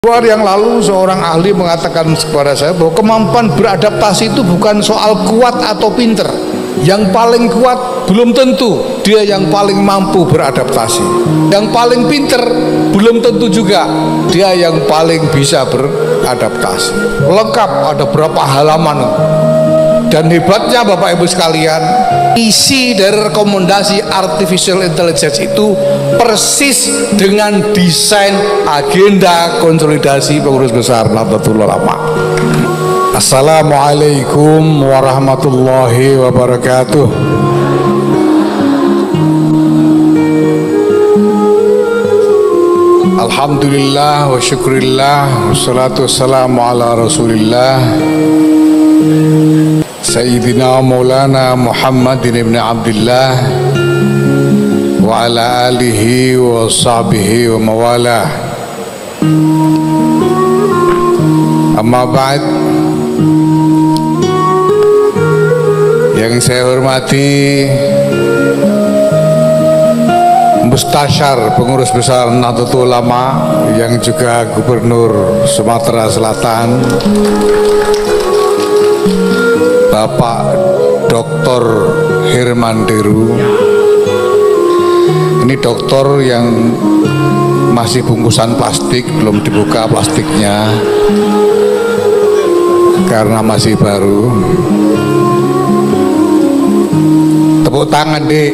2 hari yang lalu seorang ahli mengatakan kepada saya bahwa kemampuan beradaptasi itu bukan soal kuat atau pinter. Yang paling kuat belum tentu dia yang paling mampu beradaptasi. Yang paling pinter belum tentu juga dia yang paling bisa beradaptasi. Lengkap, ada berapa halaman. Dan hebatnya Bapak Ibu sekalian, isi dari rekomendasi artificial intelligence itu persis dengan desain agenda konsolidasi pengurus besar Nahdlatul Ulama. Assalamualaikum warahmatullahi wabarakatuh. Alhamdulillah wa syukurillah, wassalatu wassalamu ala rasulillah Sayyidina Maulana Muhammadin ibn Abdullah wa ala alihi wa sahbihi wa mawalah. Amma ba'd. Yang saya hormati Mustasyar Pengurus Besar Nahdlatul Ulama yang juga Gubernur Sumatera Selatan, Bapak Dr. Herman Deru. Ini dokter yang masih bungkusan plastik, belum dibuka plastiknya karena masih baru. Tepuk tangan, Dik.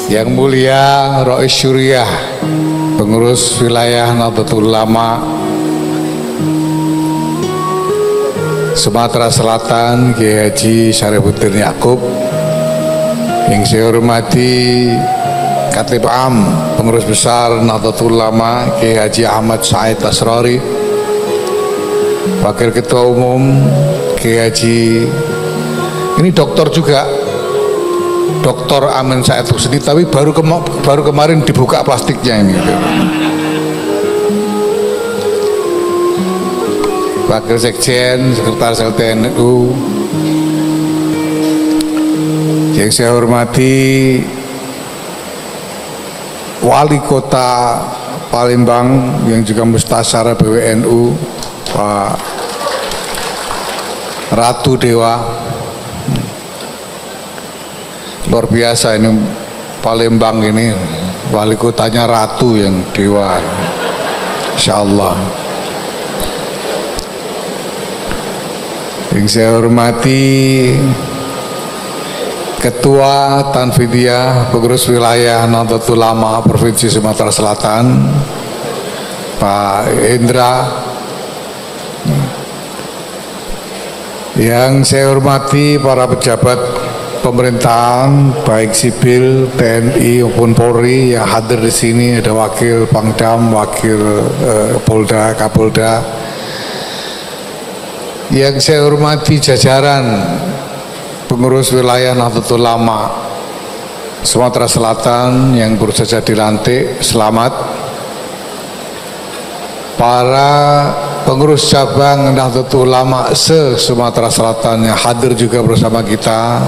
Yang mulia Rois Syuriah, Pengurus Wilayah Nahdlatul Ulama Sumatera Selatan, Kiai Haji Syarifuddin Yaqub. Yang saya hormati Khatib Am Pengurus Besar Nahdlatul Ulama Kiai Haji Ahmad Said Asrori, Wakil Ketua Umum Kiai Haji, ini dokter juga, Dr. Amin Said Husni, tapi baru kemarin dibuka plastiknya ini. Wakil Sekjen, Sekretaris LTNU. Yang saya hormati Wali Kota Palembang yang juga Mustasyar PWNU, Pak Ratu Dewa. Luar biasa ini Palembang ini, wali kotanya Ratu yang Dewa, Insya Allah. Yang saya hormati Ketua Tanfidiyah Pengurus Wilayah Nahdlatul Ulama Provinsi Sumatera Selatan, Pak Indra. Yang saya hormati para pejabat pemerintahan baik sipil, TNI maupun Polri yang hadir di sini, ada Wakil Pangdam, Wakil Polda, Kapolda. Yang saya hormati jajaran pengurus wilayah Nahdlatul Ulama Sumatera Selatan yang baru saja dilantik, selamat. Para pengurus cabang Nahdlatul Ulama se-Sumatera Selatan yang hadir juga bersama kita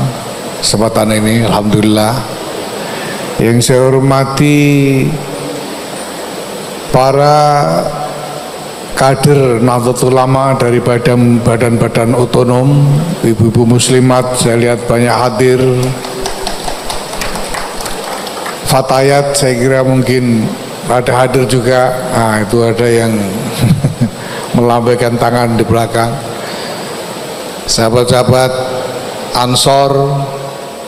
kesempatan ini, alhamdulillah. Yang saya hormati para kader Nahdlatul Ulama dari badan-badan otonom, ibu-ibu muslimat saya lihat banyak hadir. Fatayat saya kira mungkin ada hadir juga. Nah, itu ada yang melambaikan tangan di belakang. Sahabat-sahabat Ansor,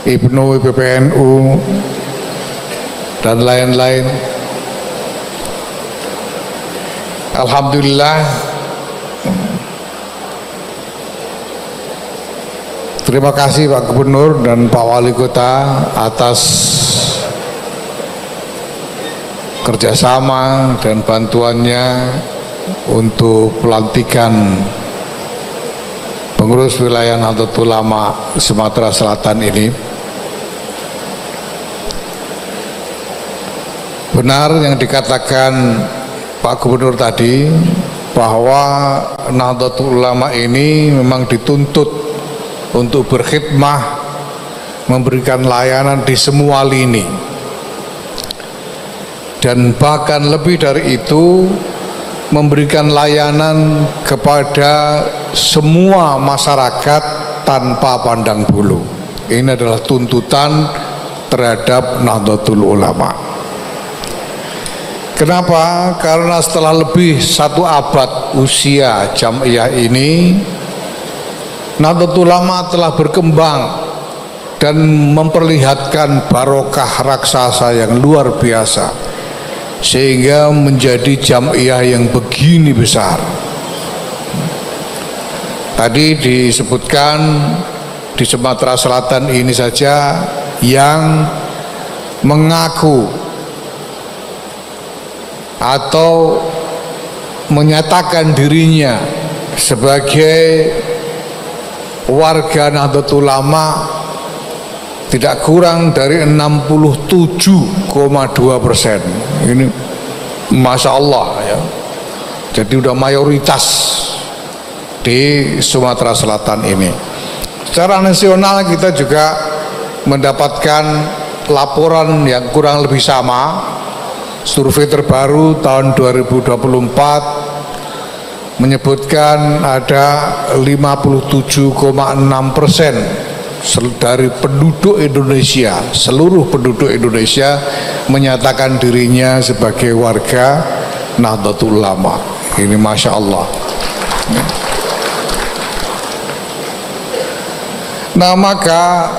Ibnu, PPNU, dan lain-lain. Alhamdulillah, terima kasih Pak Gubernur dan Pak Wali Kota atas kerjasama dan bantuannya untuk pelantikan pengurus wilayah Nahdlatul Ulama Sumatera Selatan ini. Benar yang dikatakan Pak Gubernur tadi bahwa Nahdlatul Ulama ini memang dituntut untuk berkhidmah memberikan layanan di semua lini, dan bahkan lebih dari itu memberikan layanan kepada semua masyarakat tanpa pandang bulu. Ini adalah tuntutan terhadap Nahdlatul Ulama. Kenapa? Karena setelah lebih 1 abad usia Jam'iyah ini, Nahdlatul Ulama telah berkembang dan memperlihatkan barokah raksasa yang luar biasa, sehingga menjadi Jam'iyah yang begini besar. Tadi disebutkan di Sumatera Selatan ini saja yang mengaku atau menyatakan dirinya sebagai warga Nahdlatul Ulama tidak kurang dari 67,2%. Ini Masya Allah ya. Jadi udah mayoritas di Sumatera Selatan ini. Secara nasional kita juga mendapatkan laporan yang kurang lebih sama. Survei terbaru tahun 2024 menyebutkan ada 57,6% dari penduduk Indonesia, seluruh penduduk Indonesia menyatakan dirinya sebagai warga Nahdlatul Ulama. Ini Masya Allah. Nah, maka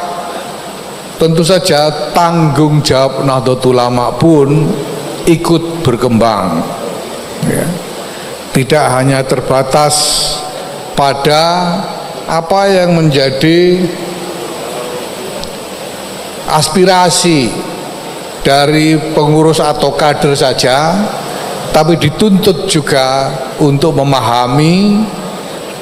tentu saja tanggung jawab Nahdlatul Ulama pun ikut berkembang ya. Tidak hanya terbatas pada apa yang menjadi aspirasi dari pengurus atau kader saja, tapi dituntut juga untuk memahami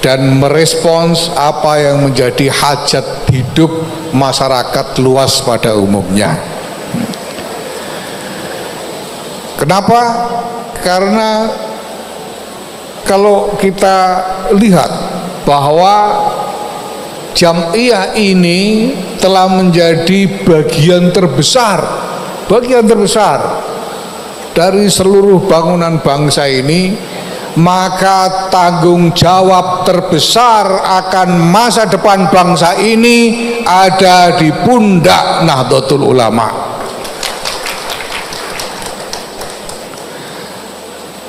dan merespons apa yang menjadi hajat hidup masyarakat luas pada umumnya. Kenapa? Karena kalau kita lihat bahwa Jam'iyah ini telah menjadi bagian terbesar dari seluruh bangunan bangsa ini, maka tanggung jawab terbesar akan masa depan bangsa ini ada di pundak Nahdlatul Ulama.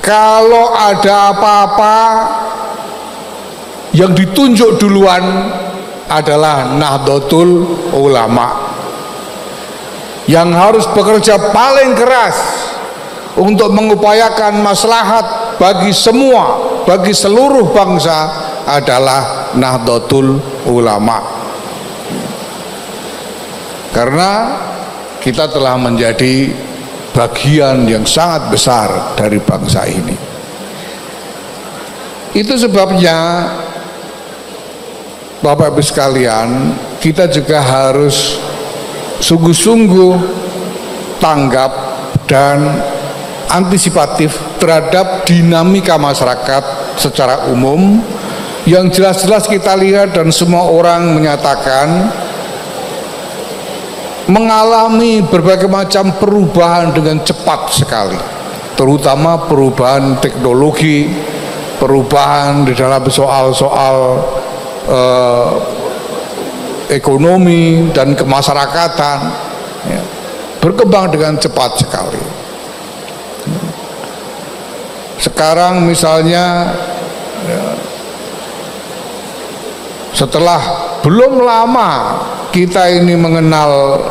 Kalau ada apa-apa, yang ditunjuk duluan adalah Nahdlatul Ulama, yang harus bekerja paling keras untuk mengupayakan maslahat bagi semua, bagi seluruh bangsa adalah Nahdlatul Ulama. Karena kita telah menjadi bagian yang sangat besar dari bangsa ini. Itu sebabnya Bapak Ibu sekalian, kita juga harus sungguh-sungguh tanggap dan antisipatif terhadap dinamika masyarakat secara umum yang jelas-jelas kita lihat dan semua orang menyatakan mengalami berbagai macam perubahan dengan cepat sekali, terutama perubahan teknologi, perubahan di dalam soal-soal ekonomi dan kemasyarakatan ya, berkembang dengan cepat sekali. Sekarang misalnya ya, setelah belum lama kita ini mengenal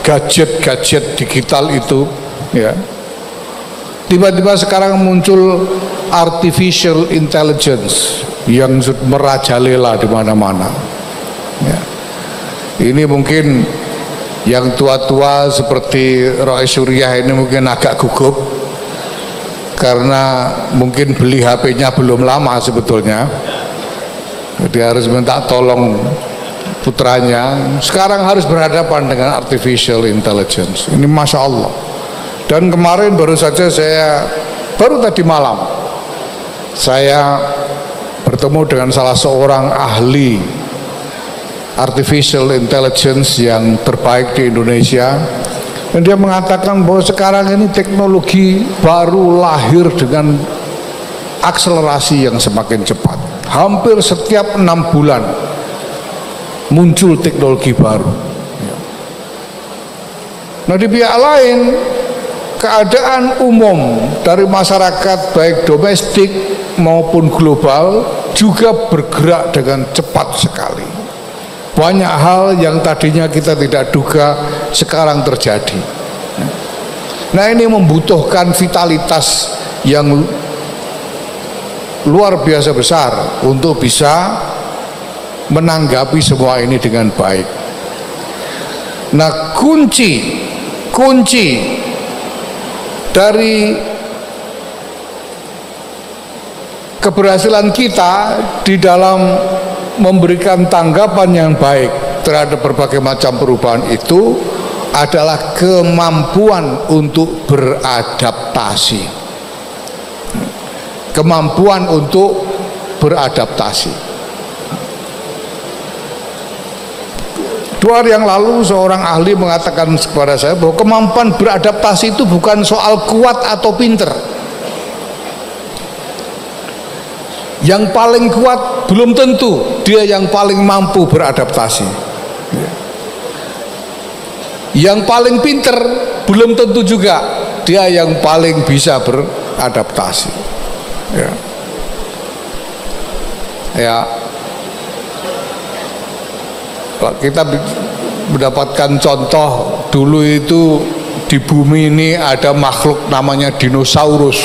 gadget-gadget digital itu ya, tiba-tiba sekarang muncul artificial intelligence yang merajalela di mana-mana ya. Ini mungkin yang tua-tua seperti Roy Surya ini mungkin agak gugup karena mungkin beli HP-nya belum lama sebetulnya, jadi harus minta tolong putranya. Sekarang harus berhadapan dengan artificial intelligence. Ini Masya Allah. Dan kemarin baru saja baru tadi malam saya bertemu dengan salah seorang ahli artificial intelligence yang terbaik di Indonesia. Dan dia mengatakan bahwa sekarang ini teknologi baru lahir dengan akselerasi yang semakin cepat. Hampir setiap 6 bulan muncul teknologi baru. Nah, di pihak lain, keadaan umum dari masyarakat baik domestik maupun global juga bergerak dengan cepat sekali. Banyak hal yang tadinya kita tidak duga sekarang terjadi. Nah, ini membutuhkan vitalitas yang luar biasa besar untuk bisa menanggapi semua ini dengan baik. Nah, kunci dari keberhasilan kita di dalam memberikan tanggapan yang baik terhadap berbagai macam perubahan itu adalah kemampuan untuk beradaptasi. Kemampuan untuk beradaptasi. 2 hari yang lalu seorang ahli mengatakan kepada saya bahwa kemampuan beradaptasi itu bukan soal kuat atau pinter. Yang paling kuat belum tentu dia yang paling mampu beradaptasi. Yang paling pinter belum tentu juga dia yang paling bisa beradaptasi. Ya. Kita mendapatkan contoh dulu itu di bumi ini ada makhluk namanya dinosaurus,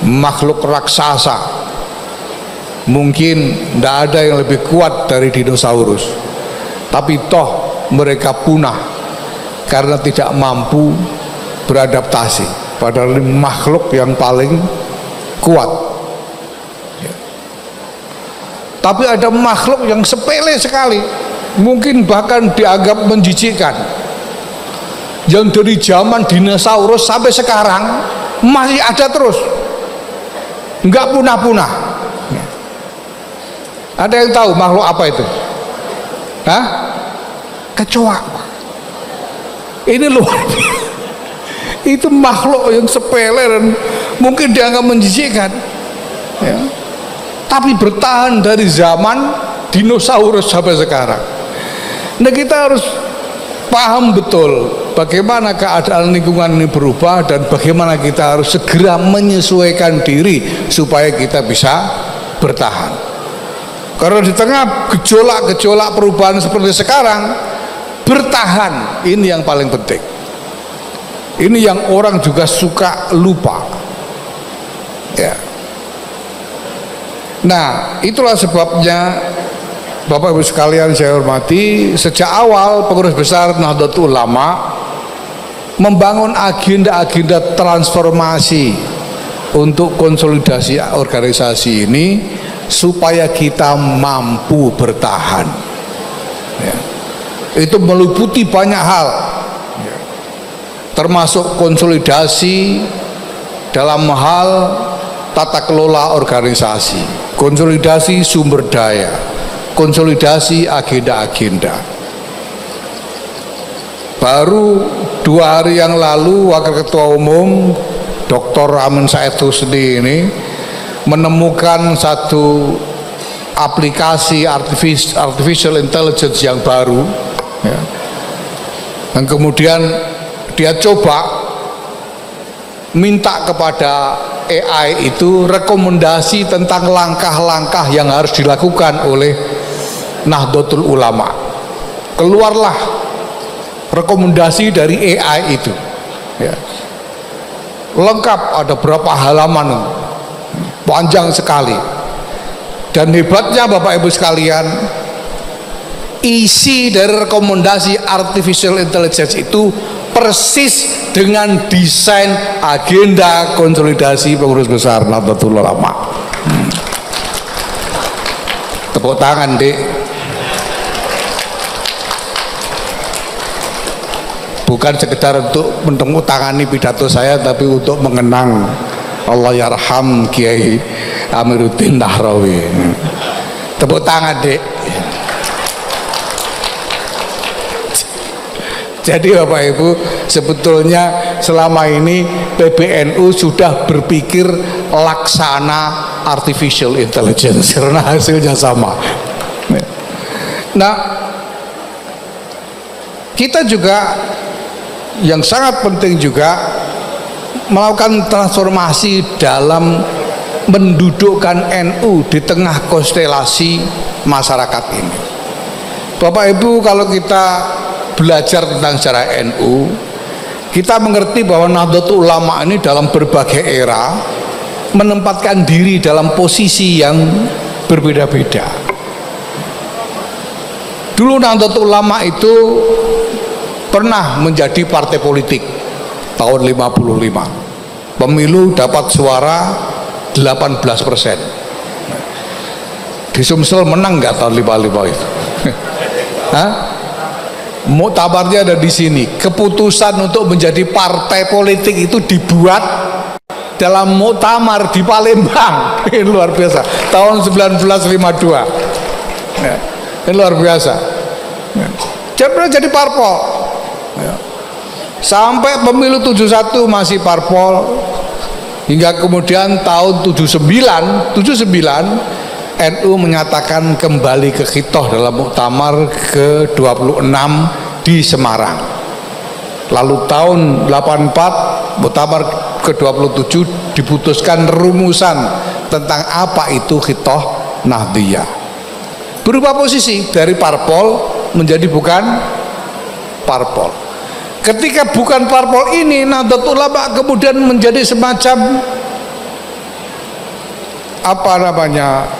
makhluk raksasa. Mungkin tidak ada yang lebih kuat dari dinosaurus, tapi toh mereka punah karena tidak mampu beradaptasi. Padahal ini makhluk yang paling kuat. Tapi ada makhluk yang sepele sekali, mungkin bahkan dianggap menjijikkan, yang dari zaman dinosaurus sampai sekarang masih ada terus, nggak punah-punah. Ada yang tahu makhluk apa itu? Hah? Kecoa. Ini luar biasa. Itu makhluk yang sepele dan mungkin dianggap menjijikkan, ya. Tapi bertahan dari zaman dinosaurus sampai sekarang. Nah, kita harus paham betul bagaimana keadaan lingkungan ini berubah dan bagaimana kita harus segera menyesuaikan diri supaya kita bisa bertahan. Karena di tengah gejolak-gejolak perubahan seperti sekarang, bertahan ini yang paling penting. Ini yang orang juga suka lupa, ya. Nah, itulah sebabnya Bapak Ibu sekalian saya hormati, sejak awal Pengurus Besar Nahdlatul Ulama membangun agenda-agenda transformasi untuk konsolidasi organisasi ini supaya kita mampu bertahan, ya. Itu meliputi banyak hal, ya. Termasuk konsolidasi dalam hal tata kelola organisasi, konsolidasi sumber daya, konsolidasi agenda-agenda. Baru 2 hari yang lalu Wakil Ketua Umum Dr. Amin Said Husni ini menemukan satu aplikasi artificial intelligence yang baru, ya. Dan kemudian dia coba minta kepada AI itu rekomendasi tentang langkah-langkah yang harus dilakukan oleh Nahdlatul Ulama. Keluarlah rekomendasi dari AI itu, ya. Lengkap, ada berapa halaman, panjang sekali. Dan hebatnya Bapak Ibu sekalian, isi dari rekomendasi artificial intelligence itu persis dengan desain agenda konsolidasi Pengurus Besar Nahdlatul Ulama. Tepuk tangan, Dek. Bukan sekedar untuk menepuk tangani pidato saya, tapi untuk mengenang Allah yarham Kiai Amiruddin Nahrawi. Tepuk tangan, Dek. Jadi Bapak Ibu, sebetulnya selama ini PBNU sudah berpikir laksana artificial intelligence karena hasilnya sama. Nah, kita juga yang sangat penting juga melakukan transformasi dalam mendudukkan NU di tengah konstelasi masyarakat ini. Bapak Ibu, kalau kita belajar tentang sejarah NU, kita mengerti bahwa Nahdlatul Ulama ini dalam berbagai era menempatkan diri dalam posisi yang berbeda-beda. Dulu Nahdlatul Ulama itu pernah menjadi partai politik tahun 55. Pemilu dapat suara 18%. Di Sumsel menang nggak tahun 55 itu? Hah? Muktabarnya ada di sini. Keputusan untuk menjadi partai politik itu dibuat dalam muktamar di Palembang. Ini luar biasa. Tahun 1952. Ya, ini luar biasa. Ya. Jadi parpol. Ya. Sampai pemilu 71 masih parpol. Hingga kemudian tahun 79 NU menyatakan kembali ke khitoh dalam muktamar ke-26 di Semarang. Lalu tahun 84 muktamar ke-27 diputuskan rumusan tentang apa itu khitoh Nahdliyah. Berubah posisi dari parpol menjadi bukan parpol. Ketika bukan parpol ini, Nahdlatul Ulama kemudian menjadi semacam apa namanya,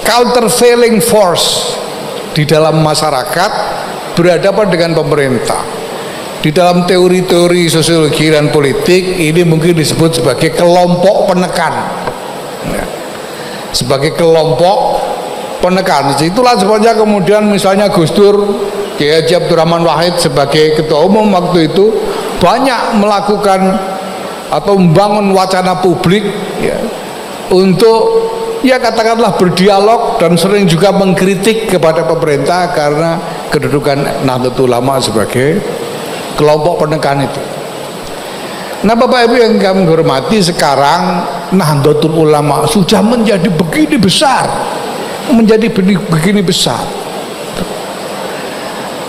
countervailing force di dalam masyarakat berhadapan dengan pemerintah. Di dalam teori-teori sosiologi dan politik ini mungkin disebut sebagai kelompok penekan, ya. Sebagai kelompok penekan. Itulah sebabnya kemudian misalnya Gus Dur, Kiai Haji Abdurrahman Wahid sebagai ketua umum waktu itu banyak melakukan atau membangun wacana publik, ya, untuk, ya katakanlah, berdialog dan sering juga mengkritik kepada pemerintah karena kedudukan Nahdlatul Ulama sebagai kelompok penekan itu. Nah, Bapak Ibu yang kami hormati, sekarang Nahdlatul Ulama sudah menjadi begini besar, begini besar.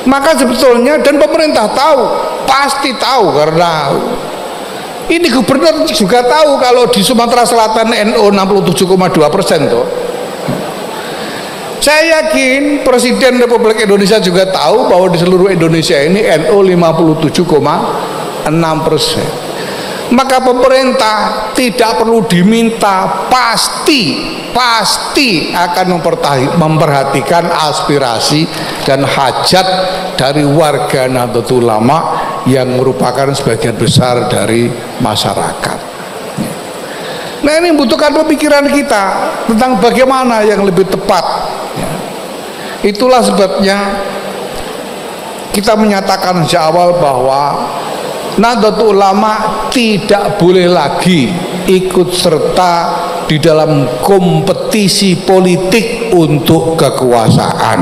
Maka sebetulnya, dan pemerintah tahu, pasti tahu, karena ini gubernur juga tahu kalau di Sumatera Selatan NU 67,2% tuh. Saya yakin Presiden Republik Indonesia juga tahu bahwa di seluruh Indonesia ini NU 57,6%. Maka pemerintah tidak perlu diminta, pasti akan memperhatikan aspirasi dan hajat dari warga Nahdlatul Ulama yang merupakan sebagian besar dari masyarakat. Nah, ini membutuhkan pemikiran kita tentang bagaimana yang lebih tepat. Itulah sebabnya kita menyatakan sejak awal bahwa Nahdlatul Ulama tidak boleh lagi ikut serta di dalam kompetisi politik untuk kekuasaan.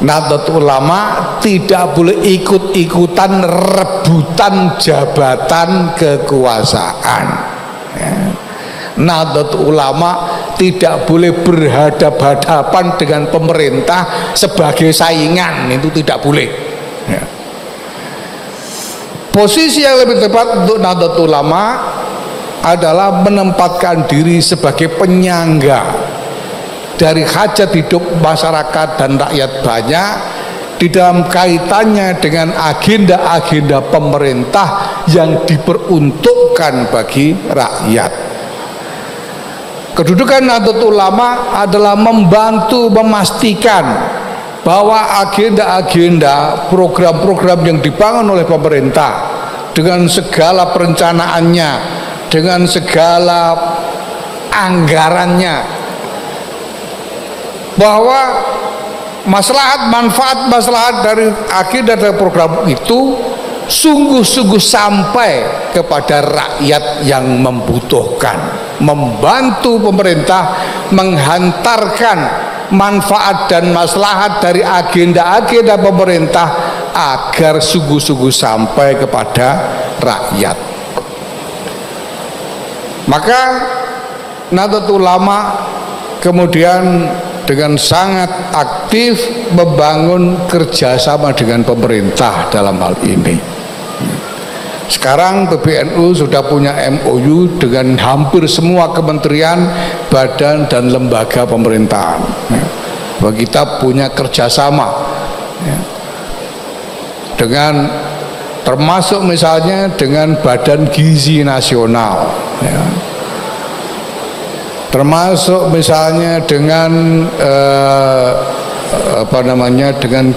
Nahdlatul Ulama tidak boleh ikut-ikutan rebutan jabatan kekuasaan. Nahdlatul Ulama tidak boleh berhadapan-hadapan dengan pemerintah sebagai saingan, itu tidak boleh. Posisi yang lebih tepat untuk Nahdlatul Ulama adalah menempatkan diri sebagai penyangga dari hajat hidup masyarakat dan rakyat banyak di dalam kaitannya dengan agenda-agenda pemerintah yang diperuntukkan bagi rakyat. Kedudukan Nahdlatul Ulama adalah membantu memastikan bahwa agenda-agenda, program-program yang dibangun oleh pemerintah dengan segala perencanaannya, dengan segala anggarannya, bahwa manfaat dari agenda dan program itu sungguh-sungguh sampai kepada rakyat yang membutuhkan, membantu pemerintah menghantarkan manfaat dan maslahat dari agenda-agenda pemerintah agar sungguh-sungguh sampai kepada rakyat. Maka Nahdlatul Ulama kemudian dengan sangat aktif membangun kerjasama dengan pemerintah dalam hal ini. Sekarang PBNU sudah punya MOU dengan hampir semua kementerian, badan dan lembaga pemerintahan. Bahwa kita punya kerjasama dengan, termasuk misalnya dengan Badan Gizi Nasional, termasuk misalnya dengan dengan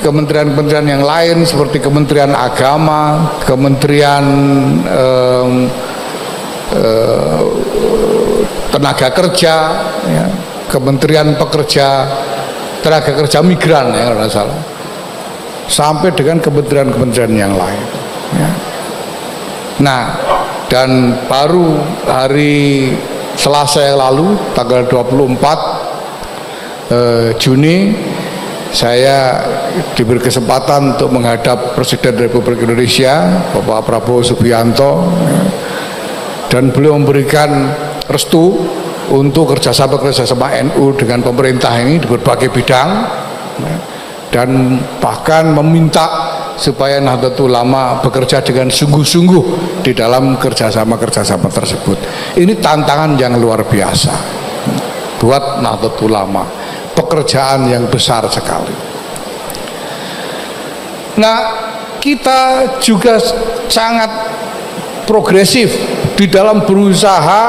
kementerian yang lain seperti Kementerian Agama, Kementerian Tenaga Kerja, Kementerian Tenaga Kerja Migran, kalau tidak salah, sampai dengan kementerian-kementerian yang lain. Nah, dan baru hari Selasa yang lalu tanggal 24 Juni saya diberi kesempatan untuk menghadap Presiden Republik Indonesia Bapak Prabowo Subianto, dan beliau memberikan restu untuk kerjasama NU dengan pemerintah ini di berbagai bidang, dan bahkan meminta supaya Nahdlatul Ulama bekerja dengan sungguh-sungguh di dalam kerjasama tersebut. Ini tantangan yang luar biasa buat Nahdlatul Ulama, pekerjaan yang besar sekali. Nah, kita juga sangat progresif di dalam berusaha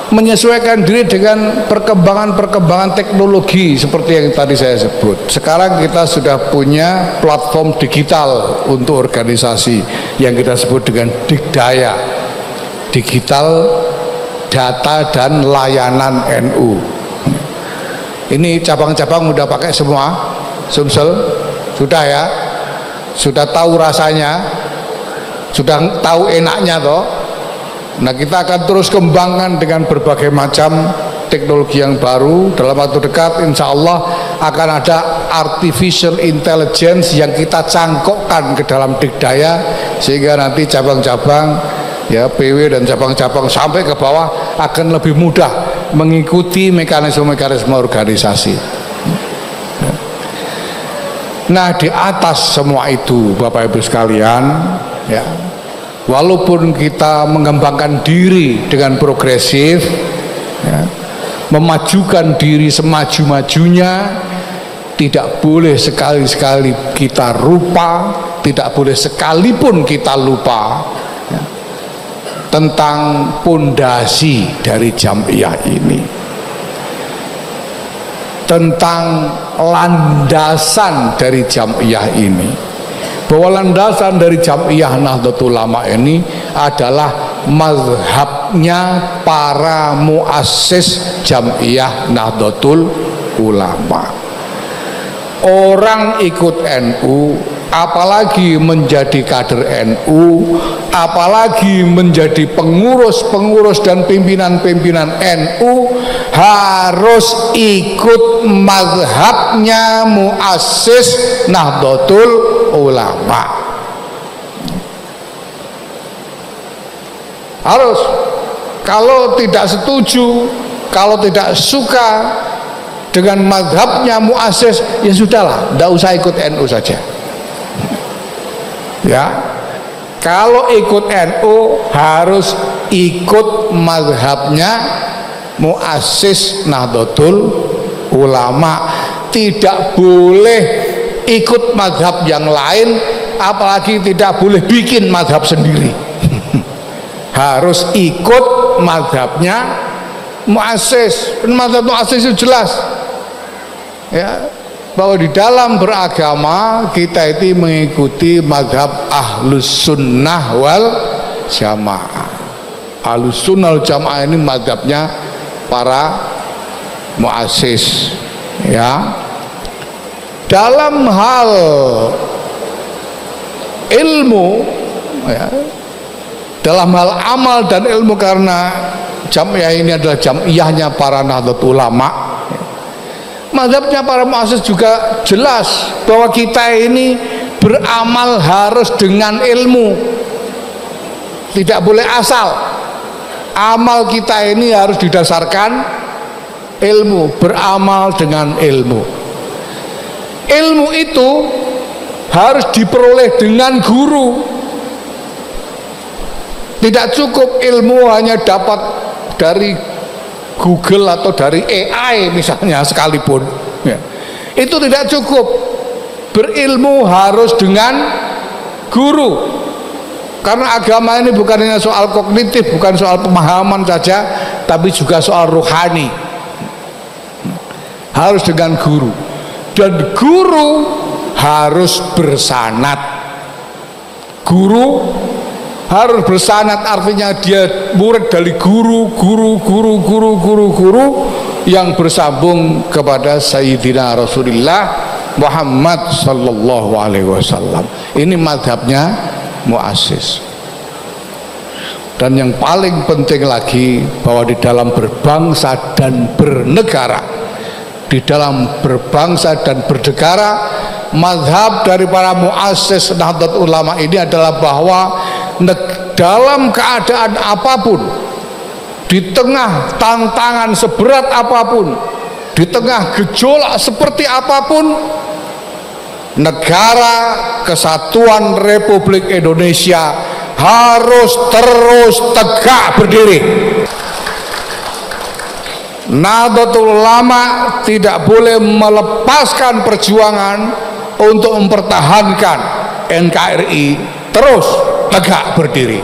menyesuaikan diri dengan perkembangan teknologi seperti yang tadi saya sebut. Sekarang kita sudah punya platform digital untuk organisasi yang kita sebut dengan Digdaya, Digital Data dan Layanan NU. Ini cabang-cabang udah pakai semua, Sumsel sudah ya, sudah tahu rasanya, sudah tahu enaknya toh. Nah, kita akan terus kembangkan dengan berbagai macam teknologi yang baru. Dalam waktu dekat insya Allah akan ada artificial intelligence yang kita cangkokkan ke dalam Digdaya, sehingga nanti cabang-cabang ya, PW dan cabang-cabang sampai ke bawah akan lebih mudah mengikuti mekanisme organisasi. Nah, di atas semua itu Bapak Ibu sekalian, ya, walaupun kita mengembangkan diri dengan progresif, ya, memajukan diri semaju-majunya, tidak boleh sekali-sekali kita lupa, tidak boleh sekalipun kita lupa, ya, tentang pondasi dari Jam'iyah ini, tentang landasan dari Jam'iyah ini, bahwa landasan dari Jam'iyah Nahdlatul Ulama ini adalah mazhabnya para muassis Jam'iyah Nahdlatul Ulama. Orang ikut NU, apalagi menjadi kader NU, apalagi menjadi pengurus dan pimpinan NU, harus ikut mazhabnya muassis Nahdlatul Ulama. Harus. Kalau tidak setuju, kalau tidak suka dengan mazhabnya muassis, ya sudahlah, tidak usah ikut NU saja. Ya, kalau ikut NU harus ikut mazhabnya muassis Nahdlatul Ulama, tidak boleh ikut mazhab yang lain, apalagi tidak boleh bikin mazhab sendiri. Harus ikut mazhabnya muassis. Mazhab muassis itu jelas, ya, bahwa di dalam beragama kita itu mengikuti mazhab Ahlus Sunnah wal Jamaah. Ahlus Sunnah wal Jamaah ini mazhabnya para muassis, ya. Dalam hal ilmu, ya, dalam hal amal dan ilmu, karena Jamiah ini adalah jamiahnya para Nahdlatul Ulama. Mazhabnya para muassis juga jelas bahwa kita ini beramal harus dengan ilmu, tidak boleh asal. Amal kita ini harus didasarkan ilmu, beramal dengan ilmu. Ilmu itu harus diperoleh dengan guru. Tidak cukup ilmu hanya dapat dari Google atau dari AI misalnya sekalipun ya. Itu tidak cukup. Berilmu harus dengan guru, karena agama ini bukan hanya soal kognitif, bukan soal pemahaman saja, tapi juga soal rohani. Harus dengan guru, dan guru harus bersanad. Guru harus bersanad, artinya dia murid dari guru yang bersambung kepada Sayyidina Rasulullah Muhammad sallallahu alaihi wasallam. Ini madhabnya muassis. Dan yang paling penting lagi, bahwa di dalam berbangsa dan bernegara, madhab dari para muassis Nahdlatul Ulama ini adalah bahwa dalam keadaan apapun, di tengah tantangan seberat apapun, di tengah gejolak seperti apapun, negara kesatuan Republik Indonesia harus terus tegak berdiri. Nahdlatul Ulama tidak boleh melepaskan perjuangan untuk mempertahankan NKRI terus tegak berdiri.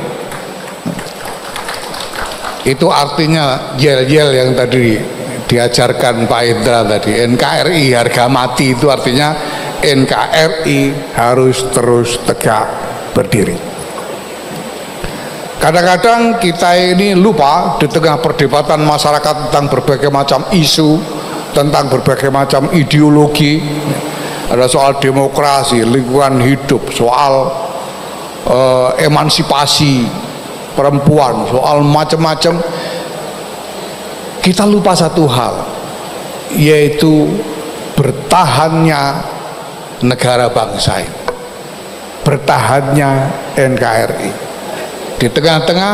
Itu artinya yel-yel yang tadi diajarkan Pak Indra tadi, NKRI harga mati, itu artinya NKRI harus terus tegak berdiri. Kadang-kadang kita ini lupa di tengah perdebatan masyarakat tentang berbagai macam isu, tentang berbagai macam ideologi, ada soal demokrasi, lingkungan hidup, soal emansipasi perempuan, soal macam-macam. Kita lupa satu hal, yaitu bertahannya negara bangsa ini, bertahannya NKRI. Di tengah-tengah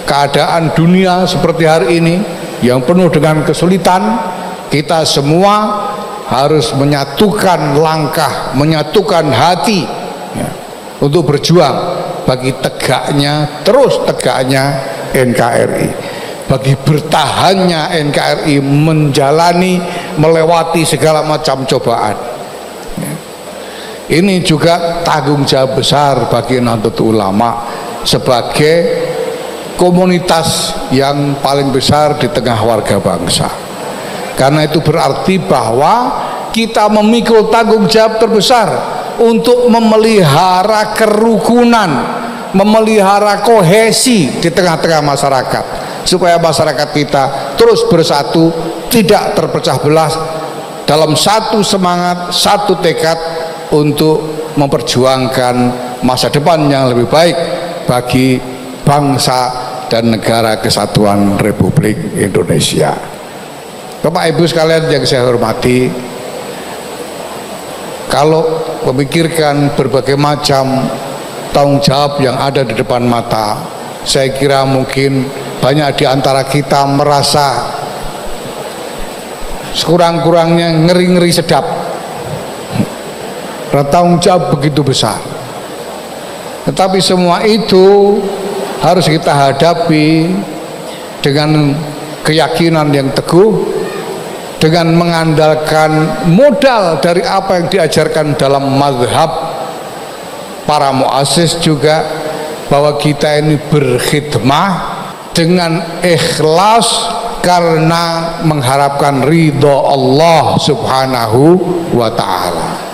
keadaan dunia seperti hari ini yang penuh dengan kesulitan, kita semua harus menyatukan langkah, menyatukan hati ya, untuk berjuang bagi tegaknya, terus tegaknya NKRI, bagi bertahannya NKRI menjalani, melewati segala macam cobaan ya. Ini juga tanggung jawab besar bagi Nahdlatul Ulama sebagai komunitas yang paling besar di tengah warga bangsa. Karena itu berarti bahwa kita memikul tanggung jawab terbesar untuk memelihara kerukunan, memelihara kohesi di tengah-tengah masyarakat, supaya masyarakat kita terus bersatu, tidak terpecah belah dalam satu semangat, satu tekad untuk memperjuangkan masa depan yang lebih baik bagi bangsa dan negara kesatuan Republik Indonesia. Bapak Ibu sekalian yang saya hormati, kalau memikirkan berbagai macam tanggung jawab yang ada di depan mata, saya kira mungkin banyak di antara kita merasa sekurang-kurangnya ngeri-ngeri sedap. Tanggung jawab begitu besar. Tetapi semua itu harus kita hadapi dengan keyakinan yang teguh, dengan mengandalkan modal dari apa yang diajarkan dalam mazhab para muassis juga, bahwa kita ini berkhidmah dengan ikhlas karena mengharapkan ridho Allah Subhanahu wa ta'ala.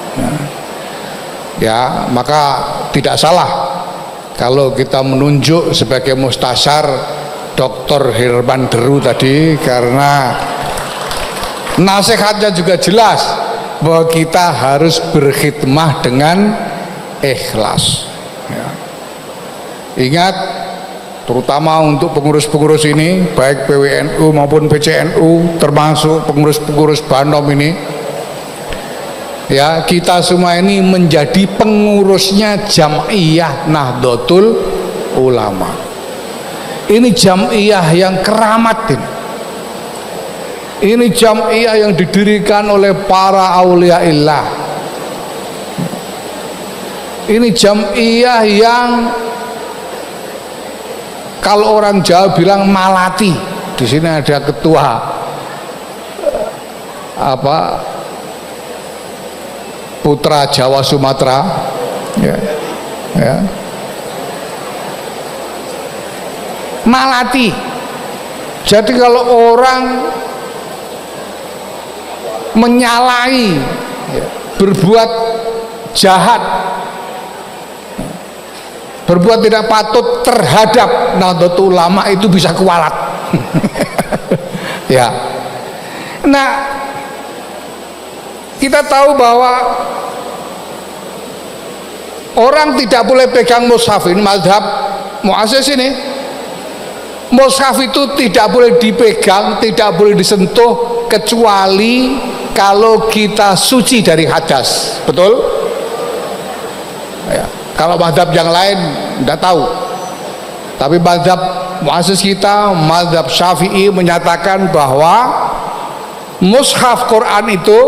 Ya, maka tidak salah kalau kita menunjuk sebagai mustasyar Dr. Herman Deru tadi, karena nasihatnya juga jelas bahwa kita harus berkhidmah dengan ikhlas ya. Ingat, terutama untuk pengurus-pengurus ini, baik PWNU maupun PCNU, termasuk pengurus-pengurus Banom ini, ya, kita semua ini menjadi pengurusnya Jam'iyah Nahdlatul Ulama. Ini Jam'iyah yang keramat ini Jam'iyah yang didirikan oleh para auliaillah. Ini Jam'iyah yang kalau orang Jawa bilang malati. Di sini ada ketua Putra Jawa Sumatera, ya. Malati. Jadi kalau orang menyalahi, berbuat jahat, berbuat tidak patut terhadap Nahdlatul Ulama, itu bisa kualat. Ya. Nah, kita tahu bahwa orang tidak boleh pegang mushaf. Ini mazhab Mu'assis ini. Mushaf itu tidak boleh dipegang, tidak boleh disentuh kecuali kalau kita suci dari hadas. Betul? Ya. Kalau mazhab yang lain tidak tahu. Tapi mazhab Mu'assis kita, mazhab Syafi'i, menyatakan bahwa mushaf Quran itu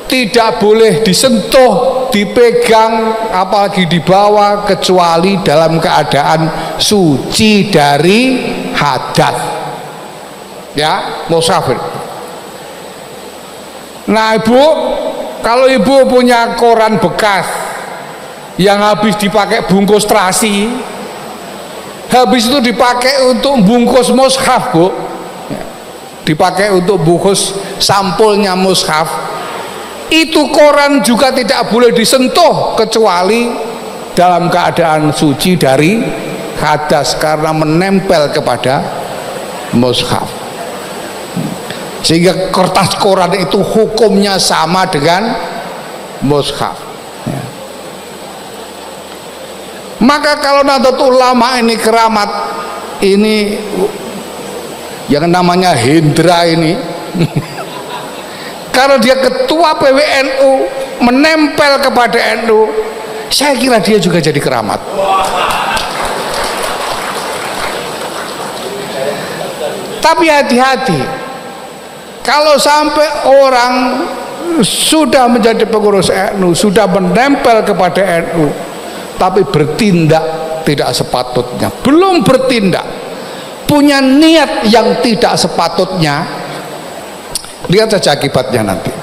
tidak boleh disentuh, dipegang, apalagi dibawa kecuali dalam keadaan suci dari hadas. Ya, mushaf. Nah, Ibu, kalau Ibu punya koran bekas yang habis dipakai bungkus terasi, habis itu dipakai untuk bungkus mushaf, Bu, dipakai untuk bungkus sampulnya mushaf, itu koran juga tidak boleh disentuh kecuali dalam keadaan suci dari hadas, karena menempel kepada mushaf. Sehingga kertas koran itu hukumnya sama dengan mushaf. Maka kalau Nahdlatul Ulama ini keramat, ini yang namanya Hendra ini, kalau dia ketua PWNU menempel kepada NU, saya kira dia juga jadi keramat. Tapi hati-hati, kalau sampai orang sudah menjadi pengurus NU, sudah menempel kepada NU, tapi bertindak tidak sepatutnya, belum bertindak, punya niat yang tidak sepatutnya, lihat saja akibatnya nanti.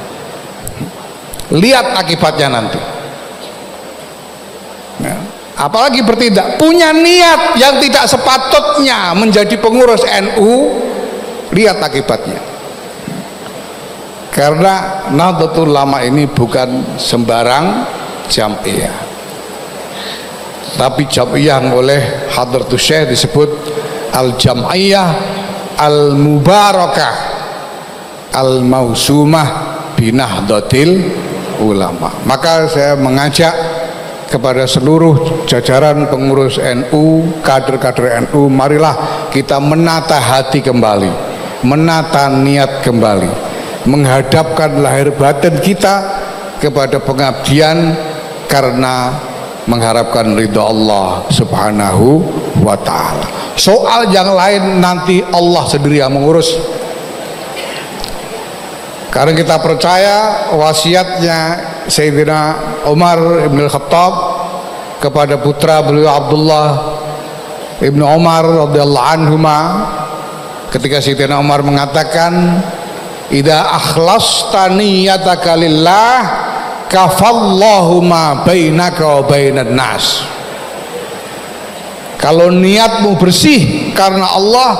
Lihat akibatnya nanti. Ya. Apalagi bertindak, punya niat yang tidak sepatutnya menjadi pengurus NU, lihat akibatnya. Karena Nahdlatul Ulama ini bukan sembarang Jam'iyah, tapi Jam'iyah yang oleh Hadratus Syekh disebut Al-Jam'iyah Al-Mubarakah Al-Mausumah Binahdlatil Ulama. Maka saya mengajak kepada seluruh jajaran pengurus NU, kader-kader NU, marilah kita menata hati kembali, menata niat kembali, menghadapkan lahir batin kita kepada pengabdian karena mengharapkan ridha Allah Subhanahu wa ta'ala. Soal yang lain nanti Allah sendiri yang mengurus, karena kita percaya wasiatnya Sayyidina Umar Ibn Khattab kepada putra beliau Abdullah Ibn Umar radhiyallahu anhuma, ketika Sayyidina Umar mengatakan, idza akhlasta niyataka lillah kafallahu ma bainaka wa bainan nas. Kalau niatmu bersih karena Allah,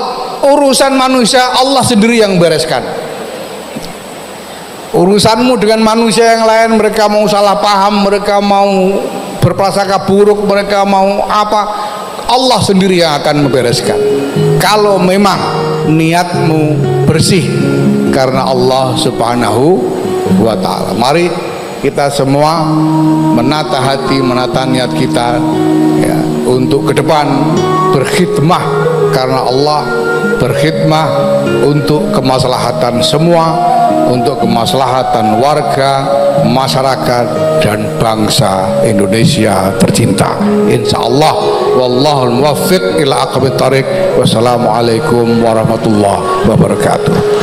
urusan manusia Allah sendiri yang bereskan. Urusanmu dengan manusia yang lain, mereka mau salah paham, mereka mau berprasangka buruk, mereka mau apa, Allah sendiri yang akan membereskan. Kalau memang niatmu bersih karena Allah Subhanahu wa ta'ala. Mari kita semua menata hati, menata niat kita, ya, untuk ke depan berkhidmah karena Allah, berkhidmah untuk kemaslahatan semua, untuk kemaslahatan warga, masyarakat dan bangsa Indonesia tercinta. Insyaallah wallahul muwaffiq ila aqwamit thariq. Wassalamualaikum warahmatullahi wabarakatuh.